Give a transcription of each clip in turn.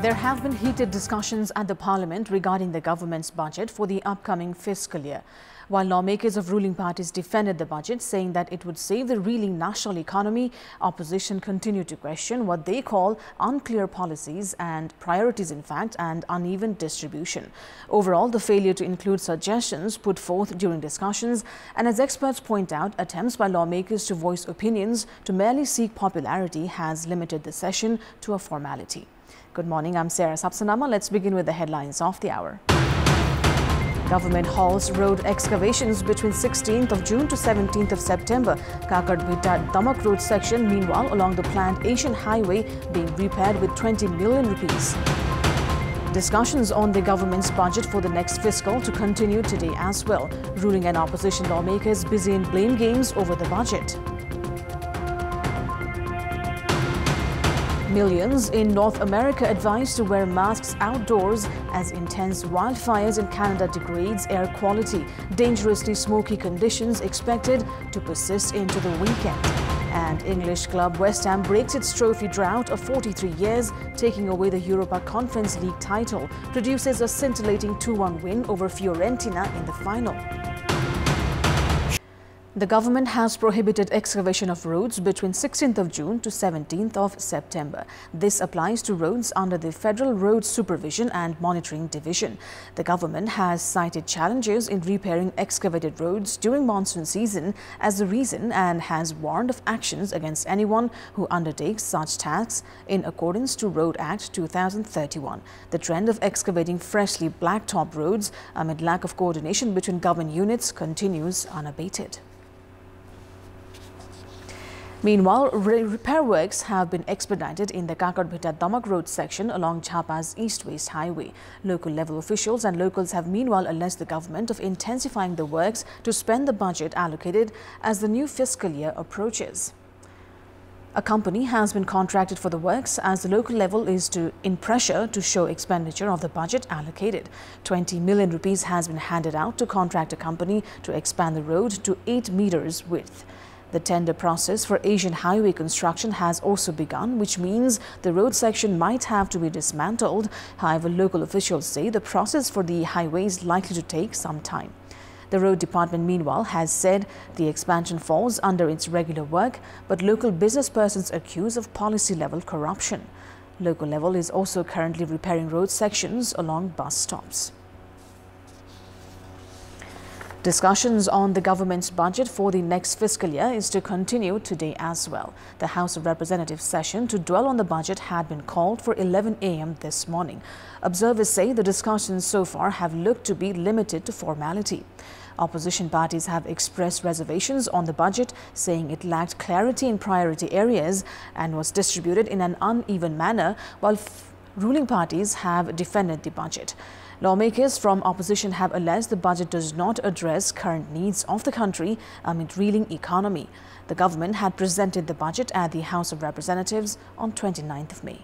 There have been heated discussions at the Parliament regarding the government's budget for the upcoming fiscal year. While lawmakers of ruling parties defended the budget, saying that it would save the reeling national economy, opposition continued to question what they call unclear policies and priorities, in fact, and uneven distribution. Overall, the failure to include suggestions put forth during discussions, and as experts point out, attempts by lawmakers to voice opinions to merely seek popularity has limited the session to a formality. Good morning, I'm Sarah Sapsanama. Let's begin with the headlines of the hour. Government halts road excavations between 16th of June to 17th of September. Kakadbita-Damak road section, meanwhile, along the planned Asian highway being repaired with 20 million rupees. Discussions on the government's budget for the next fiscal to continue today as well. Ruling and opposition lawmakers busy in blame games over the budget. Millions in North America advised to wear masks outdoors as intense wildfires in Canada degrades air quality. Dangerously smoky conditions expected to persist into the weekend. And English club West Ham breaks its trophy drought of 43 years, taking away the Europa Conference League title. Produces a scintillating 2-1 win over Fiorentina in the final. The government has prohibited excavation of roads between 16th of June to 17th of September. This applies to roads under the Federal Road Supervision and Monitoring Division. The government has cited challenges in repairing excavated roads during monsoon season as the reason and has warned of actions against anyone who undertakes such tasks in accordance to Road Act 2031. The trend of excavating freshly blacktop roads amid lack of coordination between government units continues unabated. Meanwhile, repair works have been expedited in the Kakadbita-Damak road section along Jhapa's east-west highway. Local level officials and locals have meanwhile alleged the government of intensifying the works to spend the budget allocated as the new fiscal year approaches. A company has been contracted for the works as the local level is in pressure to show expenditure of the budget allocated. 20 million rupees has been handed out to contract a company to expand the road to 8 meters width. The tender process for Asian highway construction has also begun, which means the road section might have to be dismantled. However, local officials say the process for the highway is likely to take some time. The road department, meanwhile, has said the expansion falls under its regular work, but local business persons accuse of policy-level corruption. Local level is also currently repairing road sections along bus stops. Discussions on the government's budget for the next fiscal year is to continue today as well. The House of Representatives session to dwell on the budget had been called for 11 a.m. this morning. Observers say the discussions so far have looked to be limited to formality. Opposition parties have expressed reservations on the budget, saying it lacked clarity in priority areas and was distributed in an uneven manner, while ruling parties have defended the budget. Lawmakers from opposition have alleged the budget does not address current needs of the country amid reeling economy. The government had presented the budget at the House of Representatives on 29th of May.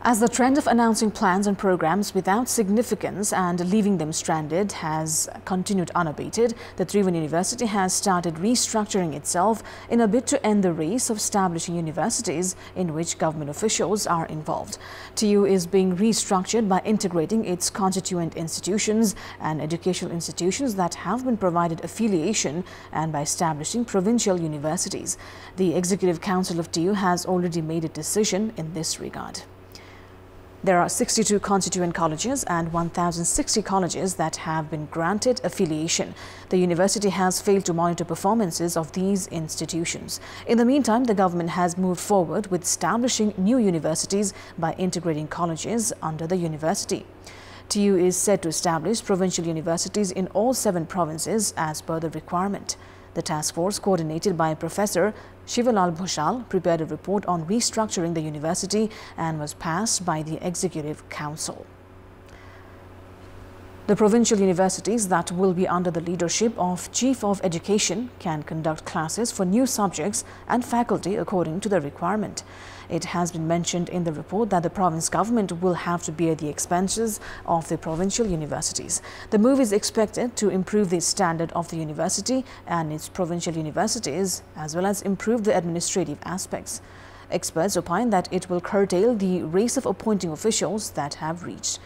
As the trend of announcing plans and programs without significance and leaving them stranded has continued unabated, the Tribhuvan University has started restructuring itself in a bid to end the race of establishing universities in which government officials are involved. TU is being restructured by integrating its constituent institutions and educational institutions that have been provided affiliation and by establishing provincial universities. The Executive Council of TU has already made a decision in this regard. There are 62 constituent colleges and 1,060 colleges that have been granted affiliation. The university has failed to monitor performances of these institutions. In the meantime, the government has moved forward with establishing new universities by integrating colleges under the university. TU is set to establish provincial universities in all 7 provinces as per the requirement. The task force, coordinated by Professor Shivalal Bhushal, prepared a report on restructuring the university and was passed by the Executive Council. The provincial universities that will be under the leadership of Chief of Education can conduct classes for new subjects and faculty according to the requirement. It has been mentioned in the report that the province government will have to bear the expenses of the provincial universities. The move is expected to improve the standard of the university and its provincial universities, as well as improve the administrative aspects. Experts opine that it will curtail the race of appointing officials that have reached.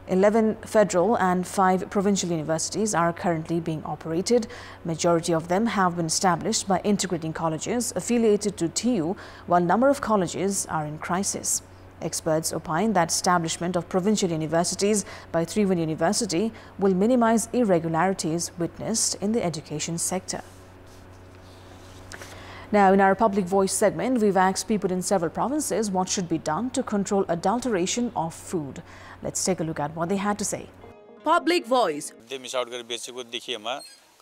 11 federal and 5 provincial universities are currently being operated. Majority of them have been established by integrating colleges affiliated to TU, while number of colleges are in crisis. Experts opine that establishment of provincial universities by Triveni University will minimize irregularities witnessed in the education sector. Now, in our Public Voice segment, we've asked people in several provinces what should be done to control adulteration of food. Let's take a look at what they had to say. Public Voice.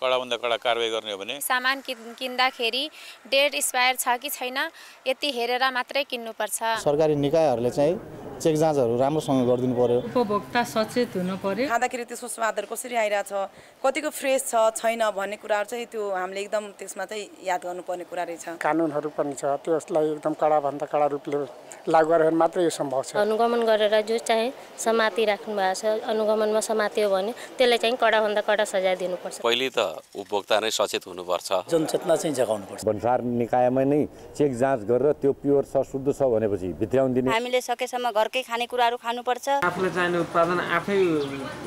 सामान किन्दाखेरि date expire छ कि छैन यति हेरेर मात्रै किन्नुपर्छ। सरकारी निकायहरूले चाहिँ check जाँचहरु राम्रोसँग गर्दिनु पर्यो। उपभोक्ता सचेत हुनु पर्यो। खाँदाखेरि त्यसको स्वादहरु कसरी आइरा छ, कतिको फ्रेश छ छैन भन्ने कुराहरु चाहिँ त्यो हामीले एकदम त्यसमा चाहिँ याद गर्नुपर्ने कुरा रहेछ। कानुनहरु पनि छ, त्यसलाई एकदम कडा भन्दा कडा रूपले लागू गरेर मात्रै यो सम्भव छ। अनुगमन गरेर जो चाहिँ समाति राख्नु भएको छ, अनुगमनमा समातियो भने त्यसलाई चाहिँ कडा भन्दा कडा सजाय दिनुपर्छ। पहिले त उपभोक्ता नै सचेत हुनुपर्छ, जनचेतना चाहिँ जगाउनु पर्छ। भन्सार निकायमा नै चेक जाँच गरेर त्यो प्योर छ शुद्ध छ भनेपछि भित्राउन दिने। हामीले सकेसम्म घरकै खानेकुराहरु खानुपर्छ। आफूले चाहिने उत्पादन आफै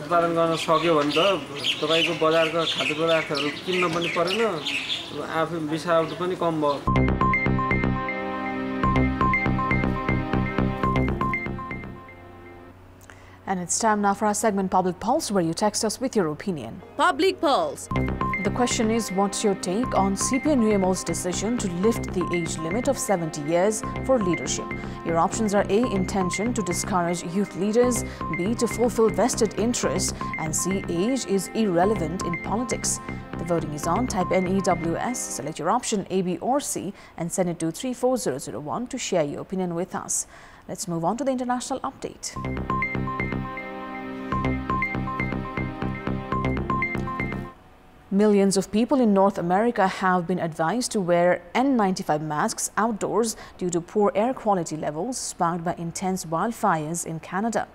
उत्पादन गर्न सक्यो भने त तपाईको बजारको खाद्य पदार्थहरु किन्न पनि परेन, आफै बिसावट पनि कम भयो। And it's time now for our segment Public Pulse, where you text us with your opinion. Public Pulse. The question is, what's your take on CPNUML's decision to lift the age limit of 70 years for leadership? Your options are A, intention to discourage youth leaders, B, to fulfill vested interests, and C, age is irrelevant in politics. The voting is on. Type NEWS, select your option A, B or C and send it to 34001 to share your opinion with us. Let's move on to the international update. Millions of people in North America have been advised to wear N95 masks outdoors due to poor air quality levels sparked by intense wildfires in Canada.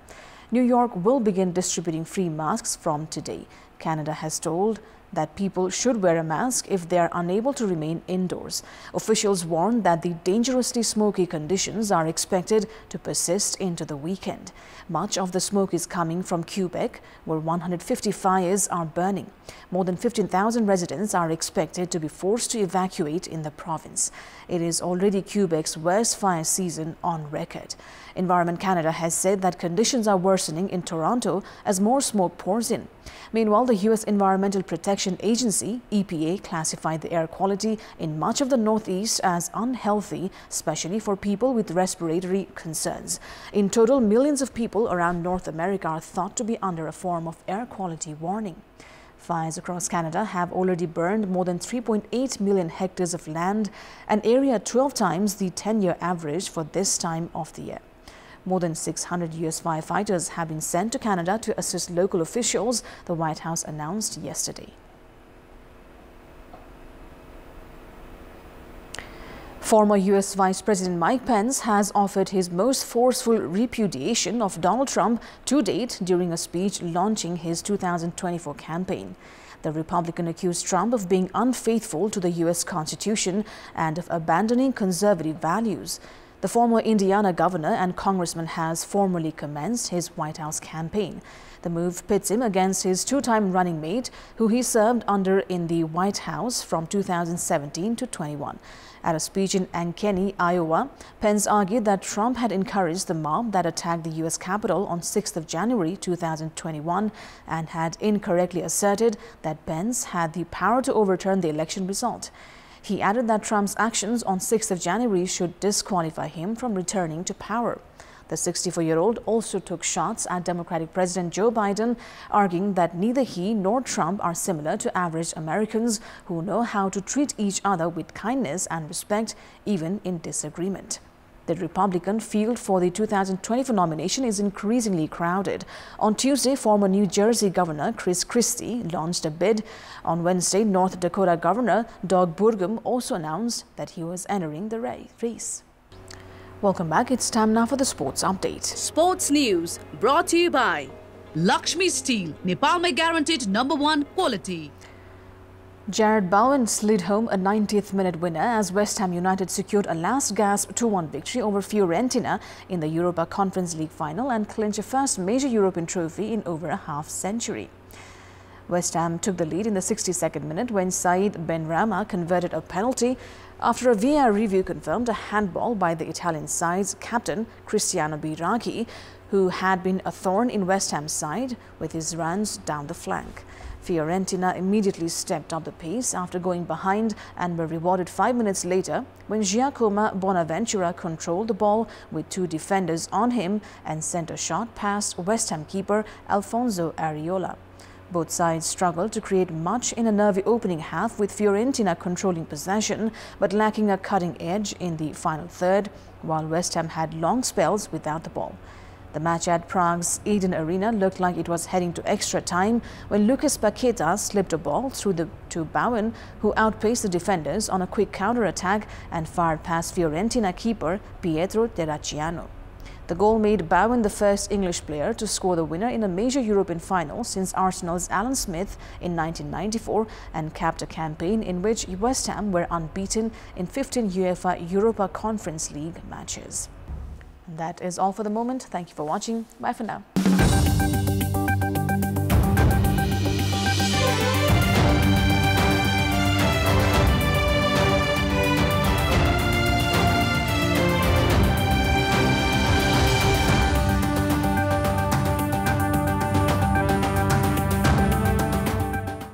New York will begin distributing free masks from today. Canada has told that people should wear a mask if they are unable to remain indoors. Officials warned that the dangerously smoky conditions are expected to persist into the weekend. Much of the smoke is coming from Quebec, where 150 fires are burning. More than 15,000 residents are expected to be forced to evacuate in the province. It is already Quebec's worst fire season on record. Environment Canada has said that conditions are worsening in Toronto as more smoke pours in. Meanwhile, the U.S. Environmental Protection Agency, EPA, classified the air quality in much of the Northeast as unhealthy, especially for people with respiratory concerns. In total, millions of people around North America are thought to be under a form of air quality warning. Fires across Canada have already burned more than 3.8 million hectares of land, an area 12 times the 10-year average for this time of the year. More than 600 U.S. firefighters have been sent to Canada to assist local officials, the White House announced yesterday. Former U.S. Vice President Mike Pence has offered his most forceful repudiation of Donald Trump to date during a speech launching his 2024 campaign. The Republican accused Trump of being unfaithful to the U.S. Constitution and of abandoning conservative values. The former Indiana governor and congressman has formally commenced his White House campaign. The move pits him against his two-time running mate, who he served under in the White House from 2017 to 21. At a speech in Ankeny, Iowa, Pence argued that Trump had encouraged the mob that attacked the U.S. Capitol on 6th of January 2021 and had incorrectly asserted that Pence had the power to overturn the election result. He added that Trump's actions on 6th of January should disqualify him from returning to power. The 64-year-old also took shots at Democratic President Joe Biden, arguing that neither he nor Trump are similar to average Americans who know how to treat each other with kindness and respect, even in disagreement. The Republican field for the 2024 nomination is increasingly crowded. On Tuesday, former New Jersey Governor Chris Christie launched a bid. On Wednesday, North Dakota Governor Doug Burgum also announced that he was entering the race. Welcome back. It's time now for the sports update. Sports news brought to you by Lakshmi Steel, Nepal mein guaranteed #1 quality. Jared Bowen slid home a 90th minute winner as West Ham United secured a last gasp 2-1 victory over Fiorentina in the Europa Conference League final and clinched a first major European trophy in over a half-century. West Ham took the lead in the 62nd minute when Said Benrahma converted a penalty after a VAR review confirmed a handball by the Italian side's captain Cristiano Biraghi, who had been a thorn in West Ham's side with his runs down the flank. Fiorentina immediately stepped up the pace after going behind and were rewarded 5 minutes later when Giacomo Bonaventura controlled the ball with two defenders on him and sent a shot past West Ham keeper Alfonso Areola. Both sides struggled to create much in a nervy opening half, with Fiorentina controlling possession but lacking a cutting edge in the final third, while West Ham had long spells without the ball. The match at Prague's Eden Arena looked like it was heading to extra time when Lucas Paqueta slipped a ball through to Bowen, who outpaced the defenders on a quick counter-attack and fired past Fiorentina keeper Pietro Terracciano. The goal made Bowen the first English player to score the winner in a major European final since Arsenal's Alan Smith in 1994 and capped a campaign in which West Ham were unbeaten in 15 UEFA Europa Conference League matches. And that is all for the moment. Thank you for watching. Bye for now.